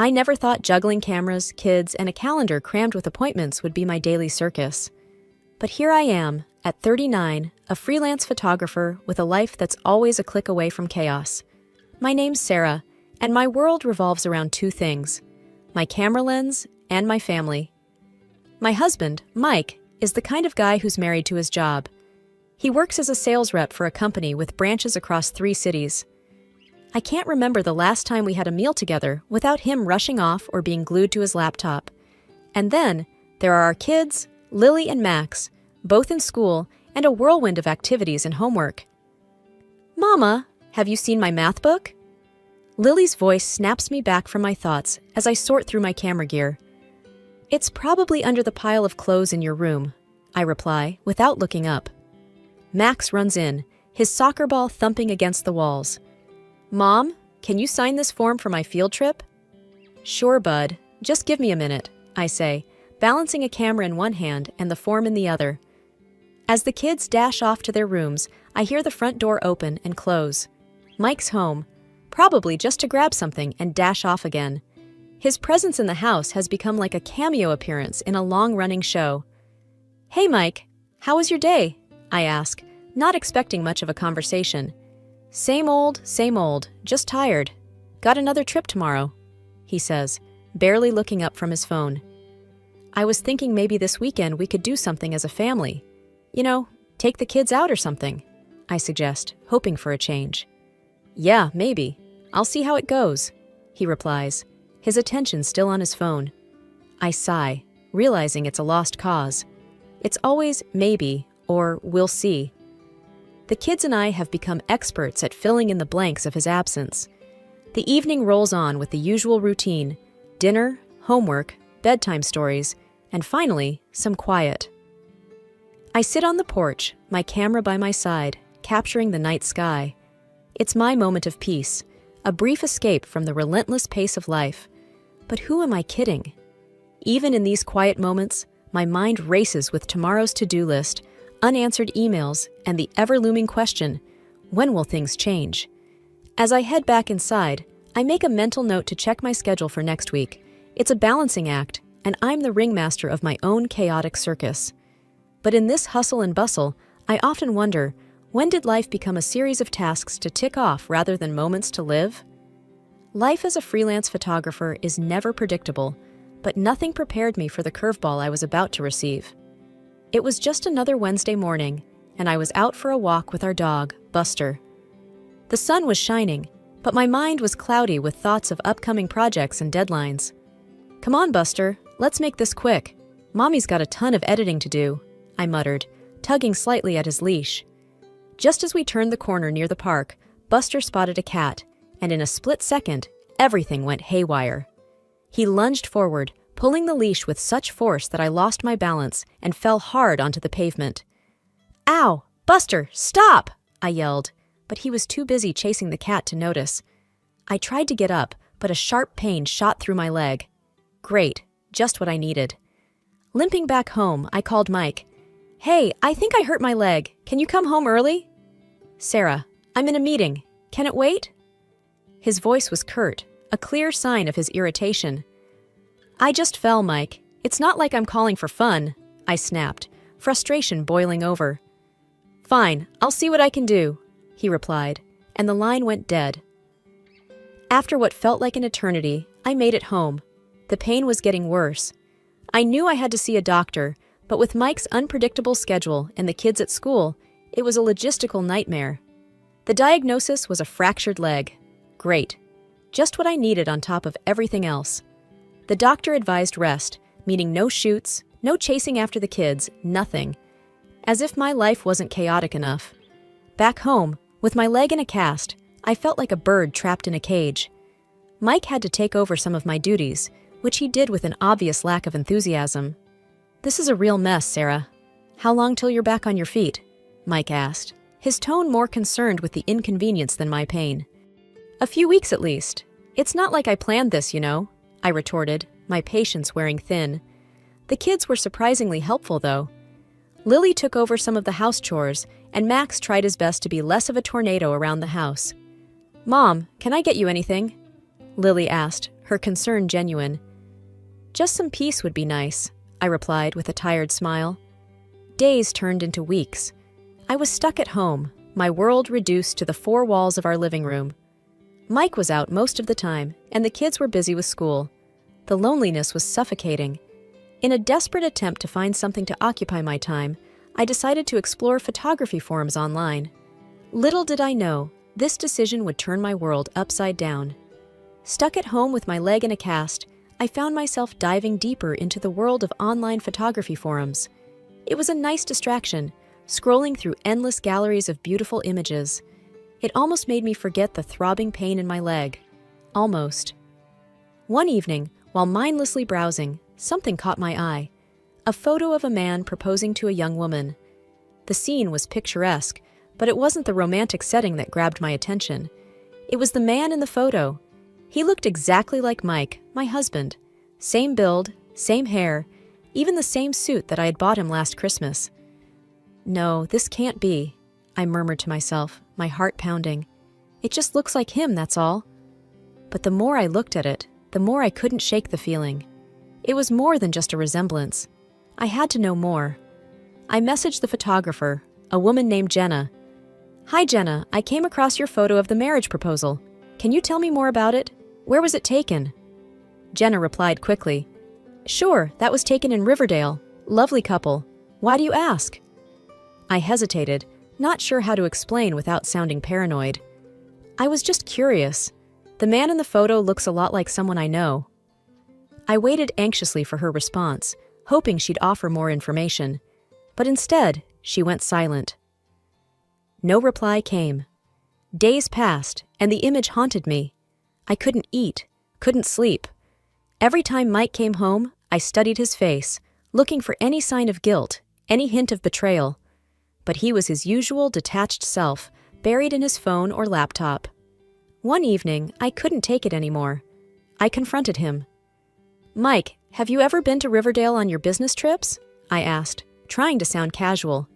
I never thought juggling cameras, kids, and a calendar crammed with appointments would be my daily circus. But here I am, at 39, a freelance photographer with a life that's always a click away from chaos. My name's Sarah, and my world revolves around two things: my camera lens and my family. My husband, Mike, is the kind of guy who's married to his job. He works as a sales rep for a company with branches across 3 cities. I can't remember the last time we had a meal together without him rushing off or being glued to his laptop. And then, there are our kids, Lily and Max, both in school, and a whirlwind of activities and homework. "Mama, have you seen my math book?" Lily's voice snaps me back from my thoughts as I sort through my camera gear. "It's probably under the pile of clothes in your room," I reply, without looking up. Max runs in, his soccer ball thumping against the walls. "Mom, can you sign this form for my field trip?" "Sure, bud. Just give me a minute," I say, balancing a camera in one hand and the form in the other. As the kids dash off to their rooms, I hear the front door open and close. Mike's home, probably just to grab something and dash off again. His presence in the house has become like a cameo appearance in a long-running show. "Hey, Mike, how was your day?" I ask, not expecting much of a conversation. Same old, just tired. Got another trip tomorrow," he says, barely looking up from his phone. "I was thinking maybe this weekend we could do something as a family. You know, take the kids out or something," I suggest, hoping for a change. "Yeah, maybe. I'll see how it goes," he replies, his attention still on his phone. I sigh, realizing it's a lost cause. It's always maybe or we'll see. The kids and I have become experts at filling in the blanks of his absence. The evening rolls on with the usual routine: dinner, homework, bedtime stories, and finally, some quiet. I sit on the porch, my camera by my side, capturing the night sky. It's my moment of peace, a brief escape from the relentless pace of life. But who am I kidding? Even in these quiet moments, my mind races with tomorrow's to-do list, unanswered emails, and the ever-looming question, when will things change? As I head back inside, I make a mental note to check my schedule for next week. It's a balancing act, and I'm the ringmaster of my own chaotic circus. But in this hustle and bustle, I often wonder, when did life become a series of tasks to tick off rather than moments to live? Life as a freelance photographer is never predictable, but nothing prepared me for the curveball I was about to receive. It was just another Wednesday morning, and I was out for a walk with our dog, Buster. The sun was shining, but my mind was cloudy with thoughts of upcoming projects and deadlines. "Come on, Buster, let's make this quick. Mommy's got a ton of editing to do," I muttered, tugging slightly at his leash. Just as we turned the corner near the park, Buster spotted a cat, and in a split second, everything went haywire. He lunged forward, pulling the leash with such force that I lost my balance and fell hard onto the pavement. "Ow! Buster, stop!" I yelled, but he was too busy chasing the cat to notice. I tried to get up, but a sharp pain shot through my leg. Great, just what I needed. Limping back home, I called Mike. "Hey, I think I hurt my leg. Can you come home early?" "Sarah, I'm in a meeting. Can it wait?" His voice was curt, a clear sign of his irritation. "I just fell, Mike. It's not like I'm calling for fun," I snapped, frustration boiling over. "Fine, I'll see what I can do," he replied, and the line went dead. After what felt like an eternity, I made it home. The pain was getting worse. I knew I had to see a doctor, but with Mike's unpredictable schedule and the kids at school, it was a logistical nightmare. The diagnosis was a fractured leg. Great. Just what I needed on top of everything else. The doctor advised rest, meaning no shoots, no chasing after the kids, nothing. As if my life wasn't chaotic enough. Back home, with my leg in a cast, I felt like a bird trapped in a cage. Mike had to take over some of my duties, which he did with an obvious lack of enthusiasm. "This is a real mess, Sarah. How long till you're back on your feet?" Mike asked, his tone more concerned with the inconvenience than my pain. "A few weeks at least. It's not like I planned this, you know," I retorted, my patience wearing thin. The kids were surprisingly helpful, though. Lily took over some of the house chores, and Max tried his best to be less of a tornado around the house. "Mom, can I get you anything?" Lily asked, her concern genuine. "Just some peace would be nice," I replied with a tired smile. Days turned into weeks. I was stuck at home, my world reduced to the four walls of our living room. Mike was out most of the time, and the kids were busy with school. The loneliness was suffocating. In a desperate attempt to find something to occupy my time, I decided to explore photography forums online. Little did I know, this decision would turn my world upside down. Stuck at home with my leg in a cast, I found myself diving deeper into the world of online photography forums. It was a nice distraction, scrolling through endless galleries of beautiful images. It almost made me forget the throbbing pain in my leg. Almost. One evening, while mindlessly browsing, something caught my eye. A photo of a man proposing to a young woman. The scene was picturesque, but it wasn't the romantic setting that grabbed my attention. It was the man in the photo. He looked exactly like Mike, my husband. Same build, same hair, even the same suit that I had bought him last Christmas. "No, this can't be," I murmured to myself, my heart pounding. "It just looks like him, that's all." But the more I looked at it, the more I couldn't shake the feeling. It was more than just a resemblance. I had to know more. I messaged the photographer, a woman named Jenna. "Hi Jenna, I came across your photo of the marriage proposal. Can you tell me more about it? Where was it taken?" Jenna replied quickly. "Sure, that was taken in Riverdale. Lovely couple. Why do you ask?" I hesitated, not sure how to explain without sounding paranoid. "I was just curious. The man in the photo looks a lot like someone I know." I waited anxiously for her response, hoping she'd offer more information. But instead, she went silent. No reply came. Days passed, and the image haunted me. I couldn't eat, couldn't sleep. Every time Mike came home, I studied his face, looking for any sign of guilt, any hint of betrayal. But he was his usual detached self, buried in his phone or laptop. One evening, I couldn't take it anymore. I confronted him. "Mike, have you ever been to Riverdale on your business trips?" I asked, trying to sound casual.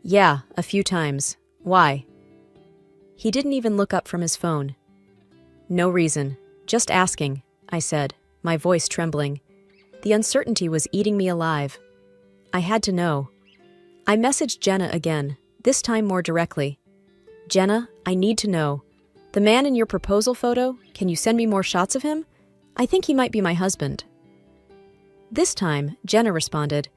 "Yeah, a few times. Why?" He didn't even look up from his phone. "No reason. Just asking," I said, my voice trembling. The uncertainty was eating me alive. I had to know. I messaged Jenna again, this time more directly. "Jenna, I need to know. The man in your proposal photo, can you send me more shots of him? I think he might be my husband." This time, Jenna responded,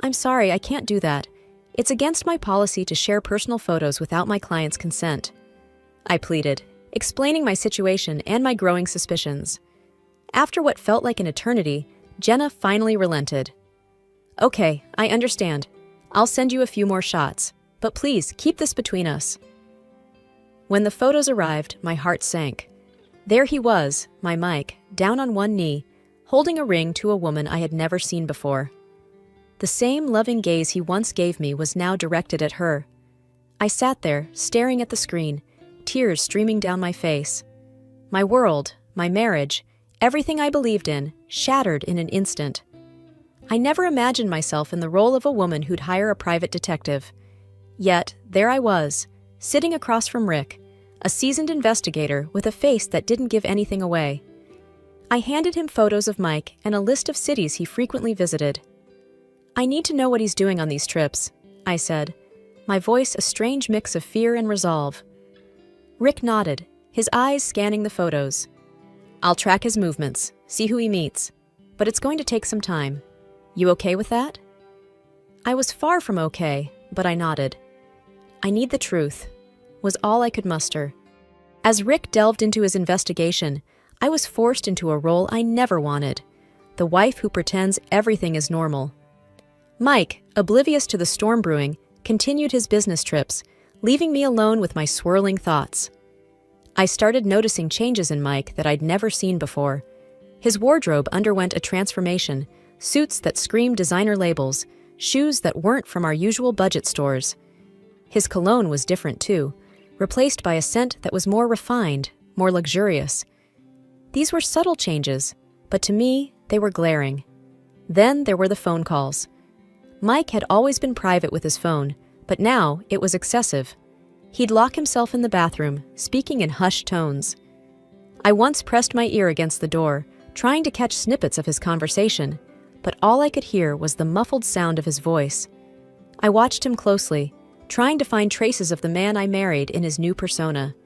"I'm sorry, I can't do that. It's against my policy to share personal photos without my client's consent." I pleaded, explaining my situation and my growing suspicions. After what felt like an eternity, Jenna finally relented. "Okay, I understand. I'll send you a few more shots, but please keep this between us." When the photos arrived, my heart sank. There he was, my Mike, down on one knee, holding a ring to a woman I had never seen before. The same loving gaze he once gave me was now directed at her. I sat there, staring at the screen, tears streaming down my face. My world, my marriage, everything I believed in, shattered in an instant. I never imagined myself in the role of a woman who'd hire a private detective. Yet, there I was, sitting across from Rick, a seasoned investigator with a face that didn't give anything away. I handed him photos of Mike and a list of cities he frequently visited. "I need to know what he's doing on these trips," I said, my voice a strange mix of fear and resolve. Rick nodded, his eyes scanning the photos. "I'll track his movements, see who he meets, but it's going to take some time. You okay with that?" I was far from okay, but I nodded. "I need the truth," was all I could muster. As Rick delved into his investigation, I was forced into a role I never wanted, the wife who pretends everything is normal. Mike, oblivious to the storm brewing, continued his business trips, leaving me alone with my swirling thoughts. I started noticing changes in Mike that I'd never seen before. His wardrobe underwent a transformation, suits that screamed designer labels, shoes that weren't from our usual budget stores. His cologne was different too, replaced by a scent that was more refined, more luxurious. These were subtle changes, but to me, they were glaring. Then there were the phone calls. Mike had always been private with his phone, but now it was excessive. He'd lock himself in the bathroom, speaking in hushed tones. I once pressed my ear against the door, trying to catch snippets of his conversation, but all I could hear was the muffled sound of his voice. I watched him closely, trying to find traces of the man I married in his new persona.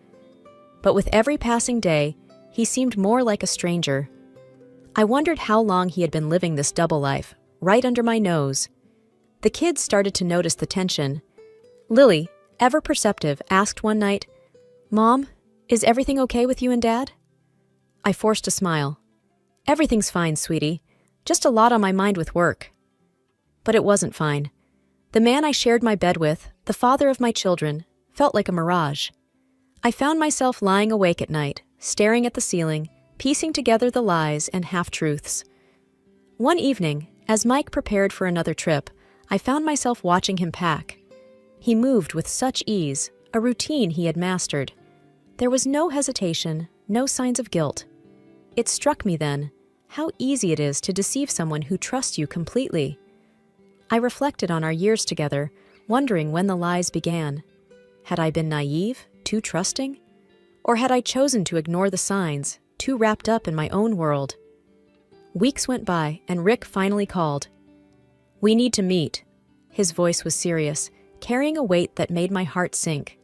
But with every passing day, he seemed more like a stranger. I wondered how long he had been living this double life, right under my nose. The kids started to notice the tension. Lily, ever perceptive, asked one night, "Mom, is everything okay with you and Dad?" I forced a smile. "Everything's fine, sweetie. Just a lot on my mind with work." But it wasn't fine. The man I shared my bed with, the father of my children, felt like a mirage. I found myself lying awake at night, staring at the ceiling, piecing together the lies and half-truths. One evening, as Mike prepared for another trip, I found myself watching him pack. He moved with such ease, a routine he had mastered. There was no hesitation, no signs of guilt. It struck me then, how easy it is to deceive someone who trusts you completely. I reflected on our years together, wondering when the lies began. Had I been naive, too trusting? Or had I chosen to ignore the signs, too wrapped up in my own world? Weeks went by, and Rick finally called. "We need to meet." His voice was serious, carrying a weight that made my heart sink.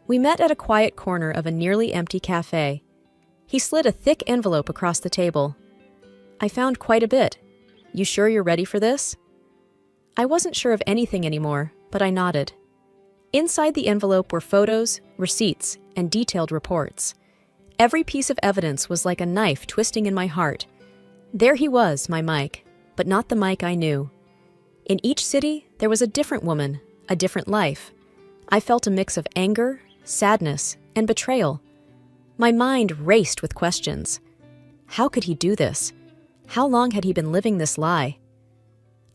We met at a quiet corner of a nearly empty cafe. He slid a thick envelope across the table. "I found quite a bit. You sure you're ready for this?" I wasn't sure of anything anymore, but I nodded. Inside the envelope were photos, receipts, and detailed reports. Every piece of evidence was like a knife twisting in my heart. There he was, my Mike, but not the Mike I knew. In each city, there was a different woman, a different life. I felt a mix of anger, sadness, and betrayal. My mind raced with questions. How could he do this? How long had he been living this lie?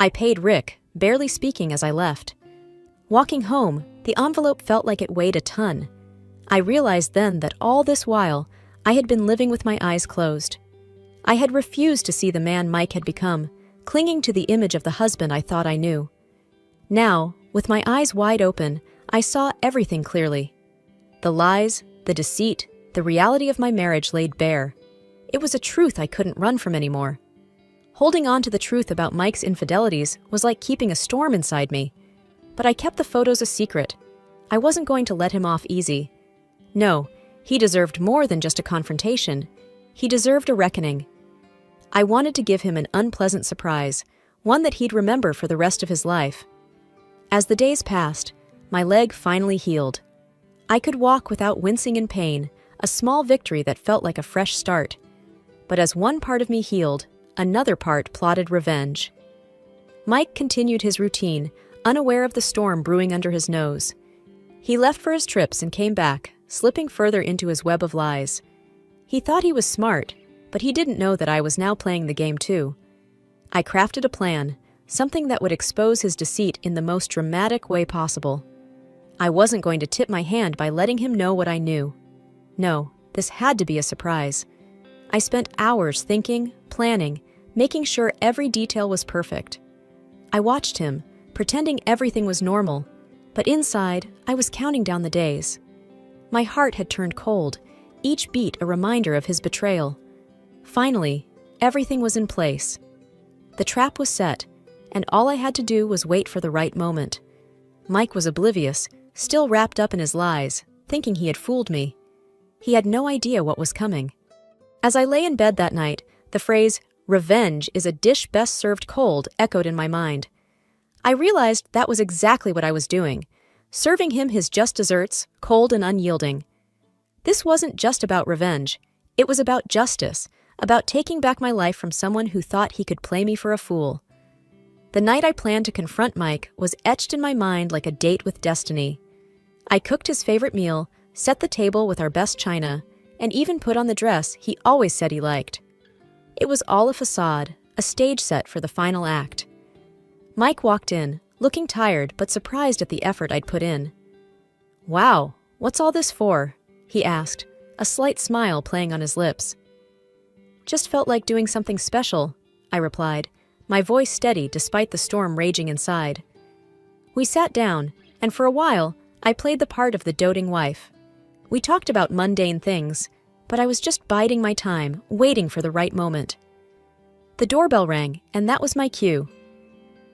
I paid Rick, barely speaking as I left. Walking home, the envelope felt like it weighed a ton. I realized then that all this while, I had been living with my eyes closed. I had refused to see the man Mike had become, clinging to the image of the husband I thought I knew. Now, with my eyes wide open, I saw everything clearly. The lies, the deceit, the reality of my marriage laid bare. It was a truth I couldn't run from anymore. Holding on to the truth about Mike's infidelities was like keeping a storm inside me. But I kept the photos a secret. I wasn't going to let him off easy. No, he deserved more than just a confrontation. He deserved a reckoning. I wanted to give him an unpleasant surprise, one that he'd remember for the rest of his life. As the days passed, my leg finally healed. I could walk without wincing in pain, a small victory that felt like a fresh start. But as one part of me healed, another part plotted revenge. Mike continued his routine, unaware of the storm brewing under his nose. He left for his trips and came back, slipping further into his web of lies. He thought he was smart, but he didn't know that I was now playing the game too. I crafted a plan, something that would expose his deceit in the most dramatic way possible. I wasn't going to tip my hand by letting him know what I knew. No, this had to be a surprise. I spent hours thinking, planning, making sure every detail was perfect. I watched him, pretending everything was normal, but inside, I was counting down the days. My heart had turned cold, each beat a reminder of his betrayal. Finally, everything was in place. The trap was set, and all I had to do was wait for the right moment. Mike was oblivious, still wrapped up in his lies, thinking he had fooled me. He had no idea what was coming. As I lay in bed that night, the phrase, "Revenge is a dish best served cold," echoed in my mind. I realized that was exactly what I was doing, serving him his just desserts, cold and unyielding. This wasn't just about revenge. It was about justice, about taking back my life from someone who thought he could play me for a fool. The night I planned to confront Mike was etched in my mind like a date with destiny. I cooked his favorite meal, set the table with our best china, and even put on the dress he always said he liked. It was all a facade, a stage set for the final act. Mike walked in, looking tired but surprised at the effort I'd put in. "Wow, what's all this for?" he asked, a slight smile playing on his lips. "Just felt like doing something special," I replied, my voice steady despite the storm raging inside. We sat down, and for a while, I played the part of the doting wife. We talked about mundane things, but I was just biding my time, waiting for the right moment. The doorbell rang, and that was my cue.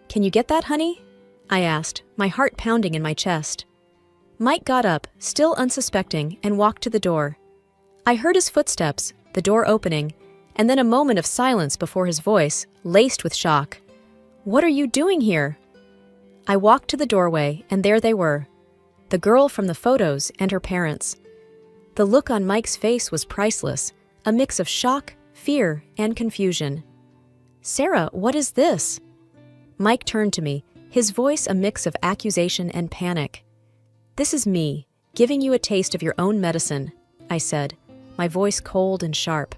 "Can you get that, honey?" I asked, my heart pounding in my chest. Mike got up, still unsuspecting, and walked to the door. I heard his footsteps, the door opening, and then a moment of silence before his voice, laced with shock. "What are you doing here?" I walked to the doorway, and there they were, the girl from the photos and her parents. The look on Mike's face was priceless, a mix of shock, fear, and confusion. "Sarah, what is this?" Mike turned to me, his voice a mix of accusation and panic. "This is me, giving you a taste of your own medicine," I said, my voice cold and sharp.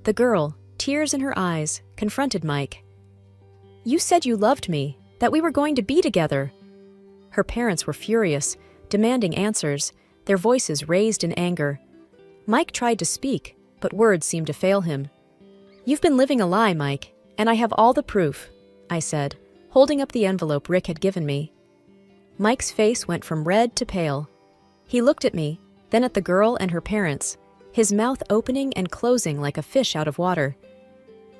The girl, tears in her eyes, confronted Mike. "You said you loved me, that we were going to be together." Her parents were furious, demanding answers, their voices raised in anger. Mike tried to speak, but words seemed to fail him. "You've been living a lie, Mike, and I have all the proof," I said, holding up the envelope Rick had given me. Mike's face went from red to pale. He looked at me, then at the girl and her parents, his mouth opening and closing like a fish out of water.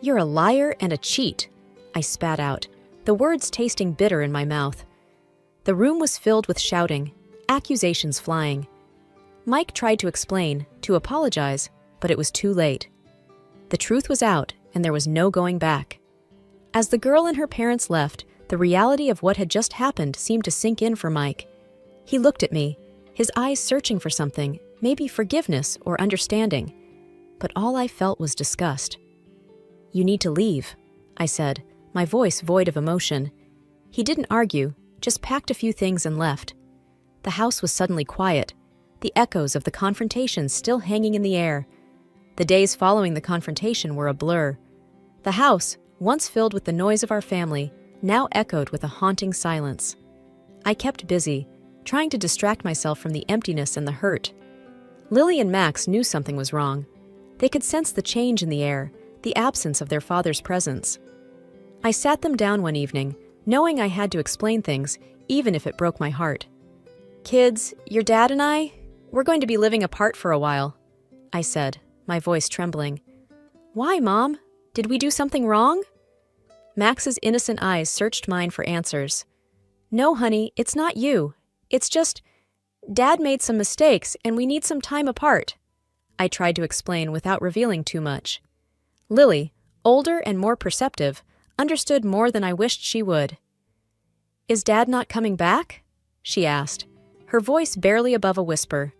"You're a liar and a cheat," I spat out, the words tasting bitter in my mouth. The room was filled with shouting, accusations flying. Mike tried to explain, to apologize, but it was too late. The truth was out, and there was no going back. As the girl and her parents left, the reality of what had just happened seemed to sink in for Mike. He looked at me, his eyes searching for something, maybe forgiveness or understanding. But all I felt was disgust. "You need to leave," I said, my voice void of emotion. He didn't argue, just packed a few things and left. The house was suddenly quiet, the echoes of the confrontation still hanging in the air. The days following the confrontation were a blur. The house, once filled with the noise of our family, now echoed with a haunting silence. I kept busy, trying to distract myself from the emptiness and the hurt. Lily and Max knew something was wrong. They could sense the change in the air, the absence of their father's presence. I sat them down one evening, knowing I had to explain things, even if it broke my heart. "Kids, your dad and we're going to be living apart for a while," I said, my voice trembling. "Why, Mom? Did we do something wrong?" Max's innocent eyes searched mine for answers. "No, honey, it's not you. It's just, Dad made some mistakes and we need some time apart," I tried to explain without revealing too much. Lily, older and more perceptive, understood more than I wished she would. "Is Dad not coming back?" she asked, her voice barely above a whisper.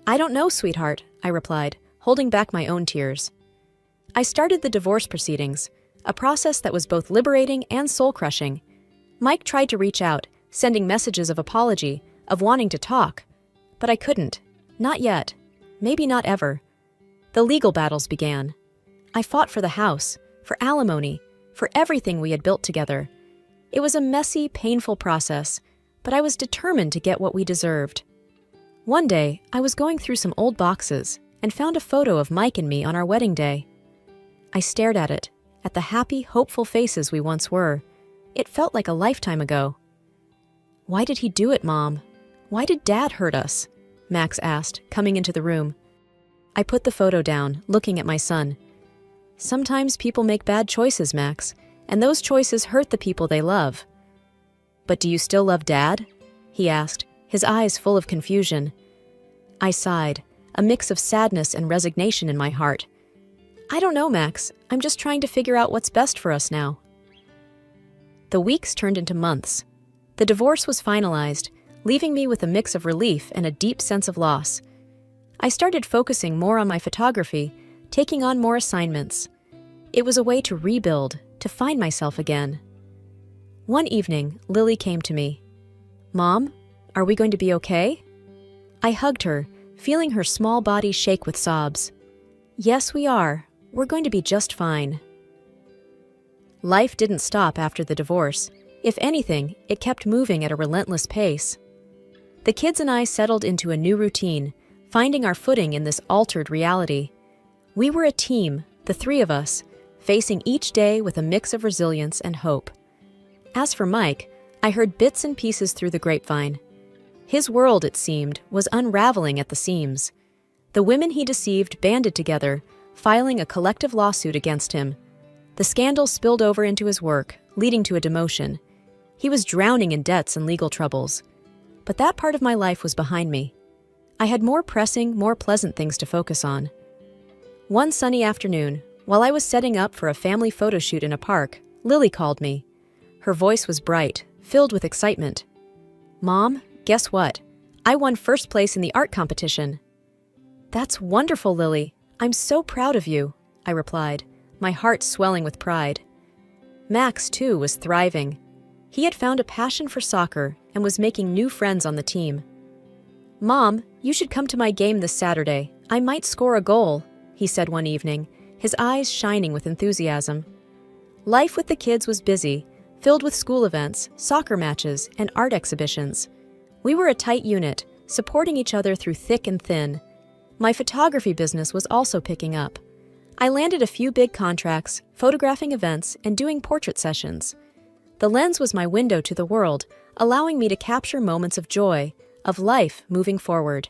"I don't know, sweetheart," I replied, holding back my own tears. I started the divorce proceedings, a process that was both liberating and soul-crushing. Mike tried to reach out, sending messages of apology, of wanting to talk. But I couldn't. Not yet. Maybe not ever. The legal battles began. I fought for the house, for alimony, for everything we had built together. It was a messy, painful process, but I was determined to get what we deserved. One day, I was going through some old boxes and found a photo of Mike and me on our wedding day. I stared at it, at the happy, hopeful faces we once were. It felt like a lifetime ago. "Why did he do it, Mom? Why did Dad hurt us?" Max asked, coming into the room. I put the photo down, looking at my son. "Sometimes people make bad choices, Max, and those choices hurt the people they love." "But do you still love Dad?" he asked, his eyes full of confusion. I sighed, a mix of sadness and resignation in my heart. "I don't know, Max. I'm just trying to figure out what's best for us now." The weeks turned into months. The divorce was finalized, leaving me with a mix of relief and a deep sense of loss. I started focusing more on my photography, taking on more assignments. It was a way to rebuild, to find myself again. One evening, Lily came to me. "Mom, are we going to be okay?" I hugged her, feeling her small body shake with sobs. "Yes, we are. We're going to be just fine." Life didn't stop after the divorce. If anything, it kept moving at a relentless pace. The kids and I settled into a new routine, finding our footing in this altered reality. We were a team, the three of us, facing each day with a mix of resilience and hope. As for Mike, I heard bits and pieces through the grapevine. His world, it seemed, was unraveling at the seams. The women he deceived banded together, filing a collective lawsuit against him. The scandal spilled over into his work, leading to a demotion. He was drowning in debts and legal troubles. But that part of my life was behind me. I had more pressing, more pleasant things to focus on. One sunny afternoon, while I was setting up for a family photo shoot in a park, Lily called me. Her voice was bright, filled with excitement. "Mom, guess what? I won first place in the art competition." "That's wonderful, Lily. I'm so proud of you," I replied, my heart swelling with pride. Max, too, was thriving. He had found a passion for soccer and was making new friends on the team. "Mom, you should come to my game this Saturday. I might score a goal," he said one evening, his eyes shining with enthusiasm. Life with the kids was busy, filled with school events, soccer matches, and art exhibitions. We were a tight unit, supporting each other through thick and thin. My photography business was also picking up. I landed a few big contracts, photographing events, and doing portrait sessions. The lens was my window to the world, allowing me to capture moments of joy, of life moving forward.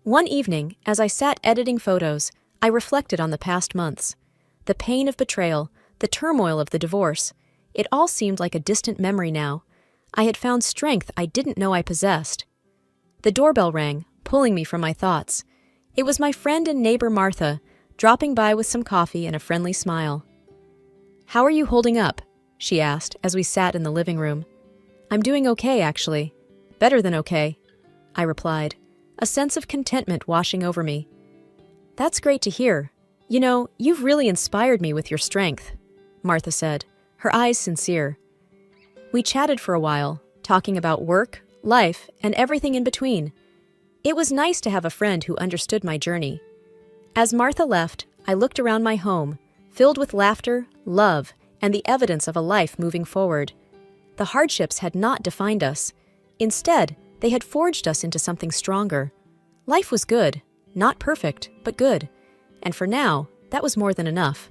One evening, as I sat editing photos, I reflected on the past months. The pain of betrayal, the turmoil of the divorce. It all seemed like a distant memory now. I had found strength I didn't know I possessed. The doorbell rang, pulling me from my thoughts. It was my friend and neighbor Martha, dropping by with some coffee and a friendly smile. "How are you holding up?" she asked as we sat in the living room. "I'm doing okay, actually. Better than okay," I replied, a sense of contentment washing over me. "That's great to hear. You know, you've really inspired me with your strength," Martha said, her eyes sincere. We chatted for a while, talking about work, life, and everything in between. It was nice to have a friend who understood my journey. As Martha left, I looked around my home, filled with laughter, love, and the evidence of a life moving forward. The hardships had not defined us. Instead, they had forged us into something stronger. Life was good, not perfect, but good. And for now, that was more than enough.